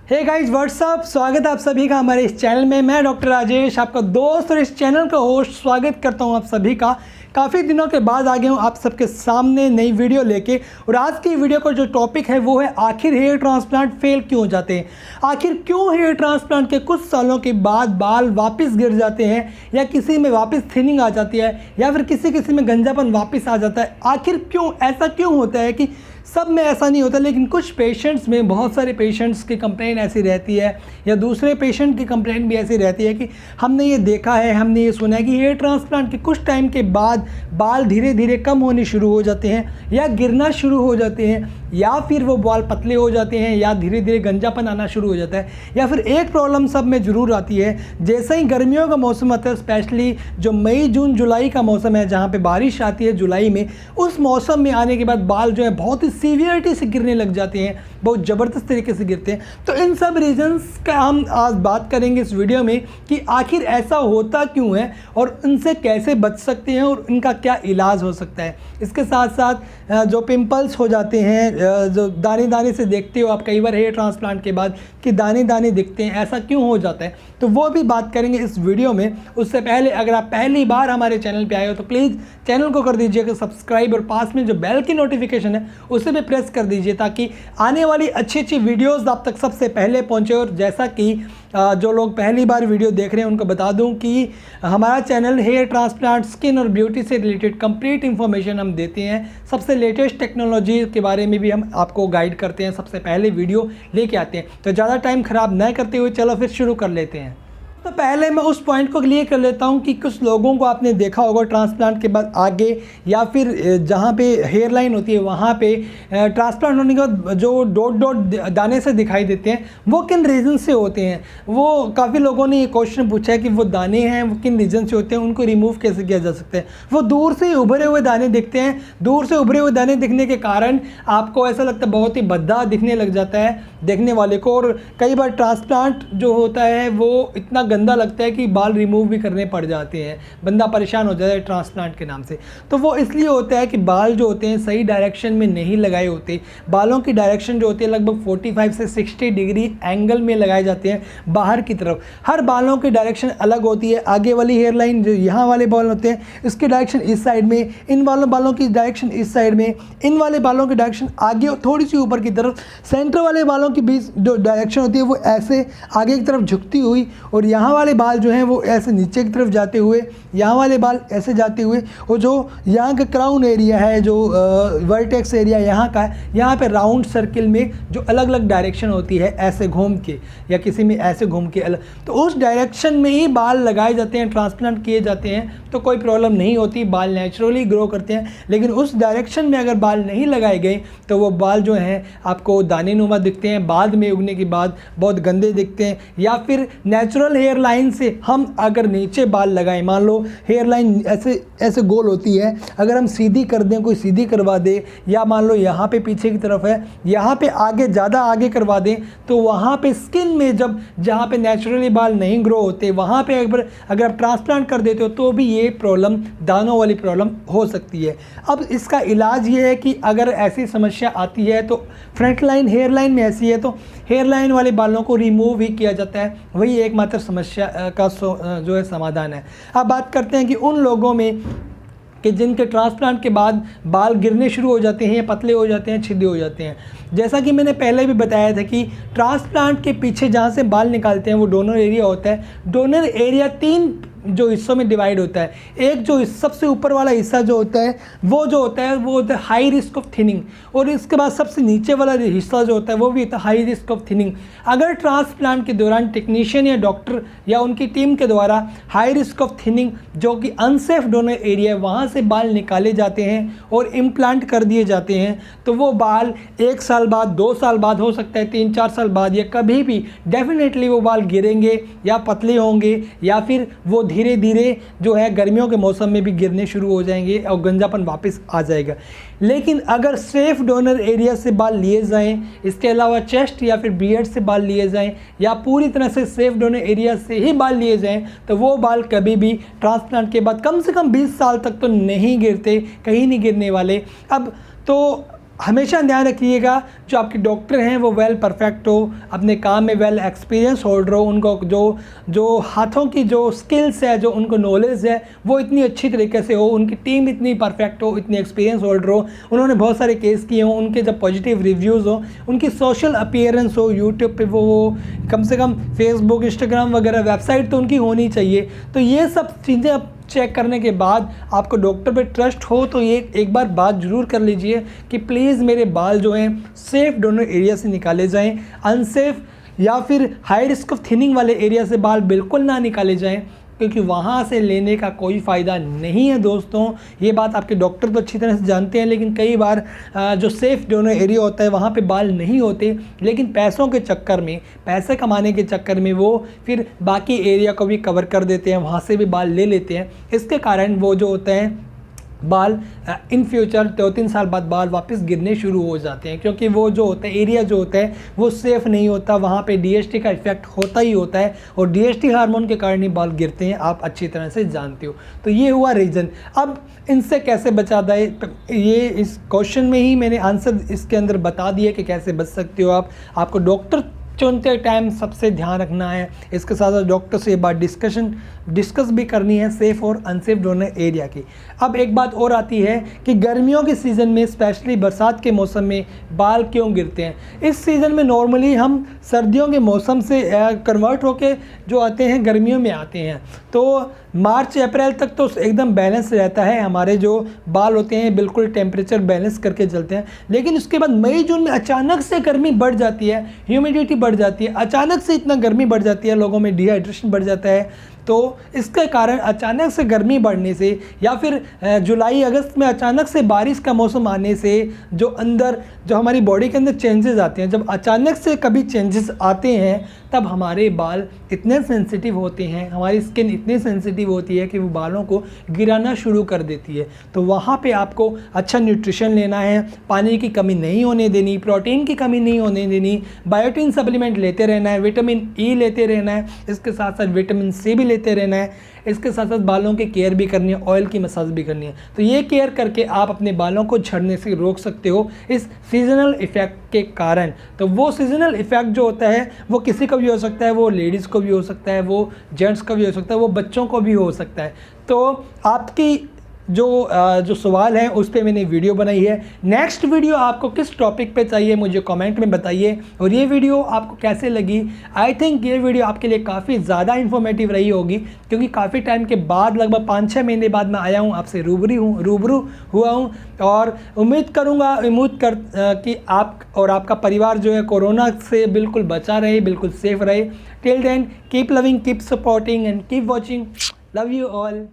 Hey guys what's up, स्वागत है आप सभी का हमारे इस चैनल में। मैं डॉक्टर राजेश, आपका दोस्त और इस चैनल का होस्ट, स्वागत करता हूं आप सभी का। काफ़ी दिनों के बाद आ गया हूं आप सबके सामने नई वीडियो लेके। और आज की वीडियो का जो टॉपिक है वो है आखिर हेयर ट्रांसप्लांट फेल क्यों हो जाते हैं। आखिर क्यों हेयर ट्रांसप्लांट के कुछ सालों के बाद बाल वापस गिर जाते हैं, या किसी में वापस थिनिंग आ जाती है, या फिर किसी में गंजापन वापस आ जाता है। आखिर क्यों ऐसा क्यों होता है कि सब में ऐसा नहीं होता, लेकिन कुछ पेशेंट्स में, बहुत सारे पेशेंट्स की कंप्लेन ऐसी रहती है, या दूसरे पेशेंट की कंप्लेन भी ऐसी रहती है कि हमने ये देखा है, हमने ये सुना है कि हेयर ट्रांसप्लांट के कुछ टाइम के बाद बाल धीरे धीरे कम होने शुरू हो जाते हैं, या गिरना शुरू हो जाते हैं, या फिर वो बाल पतले हो जाते हैं, या धीरे धीरे गंजापन आना शुरू हो जाता है। या फिर एक प्रॉब्लम सब में ज़रूर आती है, जैसे ही गर्मियों का मौसम आता है, स्पेशली जो मई जून जुलाई का मौसम है, जहाँ पे बारिश आती है जुलाई में, उस मौसम में आने के बाद बाल जो है बहुत ही सीवियरिटी से गिरने लग जाते हैं, बहुत ज़बरदस्त तरीके से गिरते हैं। तो इन सब रीजंस का हम आज बात करेंगे इस वीडियो में कि आखिर ऐसा होता क्यों है और इनसे कैसे बच सकते हैं और इनका क्या इलाज हो सकता है। इसके साथ साथ जो पिंपल्स हो जाते हैं, जो दाने दाने से देखते हो आप कई बार हेयर ट्रांसप्लांट के बाद कि दाने दाने दिखते हैं, ऐसा क्यों हो जाता है, तो वो भी बात करेंगे इस वीडियो में। उससे पहले अगर आप पहली बार हमारे चैनल पे आए हो तो प्लीज़ चैनल को कर दीजिएगा सब्सक्राइब, और पास में जो बेल की नोटिफिकेशन है उसे भी प्रेस कर दीजिए, ताकि आने वाली अच्छी अच्छी वीडियोज़ आप तक सबसे पहले पहुँचे। और जैसा कि जो लोग पहली बार वीडियो देख रहे हैं उनको बता दूं कि हमारा चैनल हेयर ट्रांसप्लांट, स्किन और ब्यूटी से रिलेटेड कंप्लीट इन्फॉर्मेशन हम देते हैं। सबसे लेटेस्ट टेक्नोलॉजी के बारे में भी हम आपको गाइड करते हैं, सबसे पहले वीडियो लेके आते हैं। तो ज़्यादा टाइम ख़राब न करते हुए चलो फिर शुरू कर लेते हैं। तो पहले मैं उस पॉइंट को क्लियर कर लेता हूं कि कुछ लोगों को आपने देखा होगा ट्रांसप्लांट के बाद आगे, या फिर जहां पे हेयर लाइन होती है वहां पे ट्रांसप्लांट होने के बाद जो डॉट डॉट दाने से दिखाई देते हैं, वो किन रीज़न से होते हैं। वो काफ़ी लोगों ने ये क्वेश्चन पूछा है कि वो दाने हैं वो किन रीज़न से होते हैं, उनको रिमूव कैसे किया जा सकता है। वो दूर से उभरे हुए दाने दिखते हैं, दूर से उभरे हुए दाने दिखने के कारण आपको ऐसा लगता है बहुत ही भद्दा दिखने लग जाता है देखने वाले को। और कई बार ट्रांसप्लांट जो होता है वो इतना गंदा लगता है कि बाल रिमूव भी करने पड़ जाते हैं, बंदा परेशान हो जाता है ट्रांसप्लांट के नाम से। तो वो इसलिए होता है कि बाल जो होते हैं सही डायरेक्शन में नहीं लगाए होते। बालों की डायरेक्शन जो होती है लगभग 45 से 60 डिग्री एंगल में लगाए जाते हैं बाहर की तरफ। हर बालों की डायरेक्शन अलग होती है। आगे वाली हेयर लाइन जो यहाँ वाले बाल होते हैं इसकी डायरेक्शन इस साइड में, इन वालों बालों की डायरेक्शन इस साइड में, इन वाले बालों की डायरेक्शन आगे थोड़ी सी ऊपर की तरफ, सेंटर वाले बालों की बीच जो डायरेक्शन होती है वो ऐसे आगे की तरफ झुकती हुई, और यहाँ वाले बाल जो हैं वो ऐसे नीचे की तरफ जाते हुए, यहाँ वाले बाल ऐसे जाते हुए, और जो यहाँ का क्राउन एरिया है, जो वर्टेक्स एरिया यहाँ का है, यहाँ पे राउंड सर्किल में जो अलग अलग डायरेक्शन होती है ऐसे घूम के, या किसी में ऐसे घूम के अलग, तो उस डायरेक्शन में ही बाल लगाए जाते हैं, ट्रांसप्लांट किए जाते हैं। तो कोई प्रॉब्लम नहीं होती, बाल नेचुरली ग्रो करते हैं। लेकिन उस डायरेक्शन में अगर बाल नहीं लगाए गए तो वो बाल जो हैं आपको दाने नुमा दिखते हैं, बाद में उगने के बाद बहुत गंदे दिखते हैं। या फिर नेचुरल हेयर लाइन से हम अगर नीचे बाल लगाएं, मान लो हेयर लाइन ऐसे ऐसे गोल होती है, अगर हम सीधी कर दें, कोई सीधी करवा दे, या मान लो यहाँ पे पीछे की तरफ है, यहाँ पे आगे ज़्यादा आगे करवा दें, तो वहाँ पे स्किन में जब जहाँ पे नेचुरली बाल नहीं ग्रो होते वहाँ पे अगर आप ट्रांसप्लांट कर देते हो तो भी ये प्रॉब्लम, दानों वाली प्रॉब्लम हो सकती है। अब इसका इलाज ये है कि अगर ऐसी समस्या आती है तो फ्रंट लाइन हेयर लाइन में ऐसी है तो हेयर लाइन वाले बालों को रिमूव ही किया जाता है। वही एकमात्र समस्या का जो है समाधान है। अब बात करते हैं कि उन लोगों में कि जिनके ट्रांसप्लांट के बाद बाल गिरने शुरू हो जाते हैं, पतले हो जाते हैं, छिद्रे हो जाते हैं। जैसा कि मैंने पहले भी बताया था कि ट्रांसप्लांट के पीछे जहाँ से बाल निकालते हैं वो डोनर एरिया होता है। डोनर एरिया 3 जो हिस्सों में डिवाइड होता है। एक जो सबसे ऊपर वाला हिस्सा जो होता है वो होता है हाई रिस्क ऑफ थिनिंग, और इसके बाद सबसे नीचे वाला हिस्सा जो होता है वो भी होता है हाई रिस्क ऑफ थिनिंग। अगर ट्रांसप्लांट के दौरान टेक्नीशियन या डॉक्टर या उनकी टीम के द्वारा हाई रिस्क ऑफ थिनिंग, जो कि अनसेफ डोनर एरिया है, वहाँ से बाल निकाले जाते हैं और इम्प्लांट कर दिए जाते हैं, तो वो बाल 1 साल बाद, 2 साल बाद, हो सकता है 3-4 साल बाद, या कभी भी डेफिनेटली वो बाल गिरेंगे या पतले होंगे, या फिर वो धीरे धीरे जो है गर्मियों के मौसम में भी गिरने शुरू हो जाएंगे और गंजापन वापस आ जाएगा। लेकिन अगर सेफ डोनर एरिया से बाल लिए जाएं, इसके अलावा चेस्ट या फिर बियर्ड से बाल लिए जाएं, या पूरी तरह से सेफ डोनर एरिया से ही बाल लिए जाएं, तो वो बाल कभी भी ट्रांसप्लांट के बाद कम से कम 20 साल तक तो नहीं गिरते, कहीं नहीं गिरने वाले। अब तो हमेशा ध्यान रखिएगा जो आपके डॉक्टर हैं वो वेल परफेक्ट हो, अपने काम में वेल एक्सपीरियंस होल्डर हो, उनको जो हाथों की जो स्किल्स है, जो उनको नॉलेज है वो इतनी अच्छी तरीके से हो, उनकी टीम इतनी परफेक्ट हो, इतनी एक्सपीरियंस होल्डर हो, उन्होंने बहुत सारे केस किए हों, उनके जब पॉजिटिव रिव्यूज़ हो, उनकी सोशल अपीयरेंस हो, यूट्यूब पे वो कम से कम फेसबुक, इंस्टाग्राम वगैरह वेबसाइट तो उनकी होनी चाहिए। तो ये सब चीज़ें आप चेक करने के बाद आपको डॉक्टर पे ट्रस्ट हो तो ये एक बार बात ज़रूर कर लीजिए कि प्लीज़ मेरे बाल जो हैं सेफ़ डोनर एरिया से निकाले जाएं, अनसेफ या फिर हाई रिस्क ऑफ थिनिंग वाले एरिया से बाल बिल्कुल ना निकाले जाएं, क्योंकि वहाँ से लेने का कोई फ़ायदा नहीं है दोस्तों। ये बात आपके डॉक्टर तो अच्छी तरह से जानते हैं, लेकिन कई बार जो सेफ़ डोनर एरिया होता है वहाँ पे बाल नहीं होते, लेकिन पैसों के चक्कर में, पैसे कमाने के चक्कर में वो फिर बाकी एरिया को भी कवर कर देते हैं, वहाँ से भी बाल ले लेते हैं। इसके कारण वो जो होते हैं बाल इन फ्यूचर 2-3 साल बाद बाल वापस गिरने शुरू हो जाते हैं, क्योंकि वो जो होता है एरिया जो होता है वो सेफ़ नहीं होता, वहाँ पे DHT का इफेक्ट होता ही होता है और DHT हार्मोन के कारण ही बाल गिरते हैं, आप अच्छी तरह से जानते हो। तो ये हुआ रीज़न। अब इनसे कैसे बचा जाए, ये इस क्वेश्चन में ही मैंने आंसर इसके अंदर बता दिया कि कैसे बच सकते हो आप। आपको डॉक्टर चुनते टाइम सबसे ध्यान रखना है, इसके साथ साथ डॉक्टर से ये बात डिस्कस भी करनी है सेफ़ और अनसेफ डोनर एरिया की। अब एक बात और आती है कि गर्मियों के सीज़न में, स्पेशली बरसात के मौसम में बाल क्यों गिरते हैं। इस सीज़न में नॉर्मली हम सर्दियों के मौसम से कन्वर्ट होके जो आते हैं गर्मियों में आते हैं, तो मार्च अप्रैल तक तो एकदम बैलेंस रहता है, हमारे जो बाल होते हैं बिल्कुल टेम्परेचर बैलेंस करके चलते हैं। लेकिन उसके बाद मई जून में अचानक से गर्मी बढ़ जाती है, ह्यूमिडिटी बढ़ जाती है, अचानक से इतना गर्मी बढ़ जाती है, लोगों में डिहाइड्रेशन बढ़ जाता है। तो इसके कारण अचानक से गर्मी बढ़ने से या फिर जुलाई अगस्त में अचानक से बारिश का मौसम आने से जो हमारी बॉडी के अंदर चेंजेस आते हैं, जब अचानक से कभी चेंजेस आते हैं तब हमारे बाल इतने सेंसिटिव होते हैं, हमारी स्किन इतनी सेंसिटिव होती है कि वो बालों को गिराना शुरू कर देती है। तो वहाँ पे आपको अच्छा न्यूट्रिशन लेना है, पानी की कमी नहीं होने देनी, प्रोटीन की कमी नहीं होने देनी, बायोटिन सप्लीमेंट लेते रहना है, विटामिन ई लेते रहना है, इसके साथ साथ विटामिन सी भी लेते रहना है, इसके साथ साथ बालों की केयर भी करनी है, ऑयल की मसाज भी करनी है। तो ये केयर करके आप अपने बालों को झड़ने से रोक सकते हो इस सीजनल इफ़ेक्ट के कारण। तो वो सीजनल इफ़ेक्ट जो होता है वो किसी को भी हो सकता है, वो लेडीज़ को भी हो सकता है, वो जेंट्स को भी हो सकता है, वो बच्चों को भी हो सकता है। तो आपकी जो सवाल है उस पे मैंने वीडियो बनाई है। नेक्स्ट वीडियो आपको किस टॉपिक पे चाहिए मुझे कमेंट में बताइए, और ये वीडियो आपको कैसे लगी। आई थिंक ये वीडियो आपके लिए काफ़ी ज़्यादा इन्फॉर्मेटिव रही होगी, क्योंकि काफ़ी टाइम के बाद, लगभग 5-6 महीने बाद मैं आया हूँ, आपसे रूबरू हुआ हूँ, और उम्मीद कि आप और आपका परिवार जो है कोरोना से बिल्कुल बचा रहे, बिल्कुल सेफ रहे। Till then keep loving, keep supporting and keep watching. Love you all.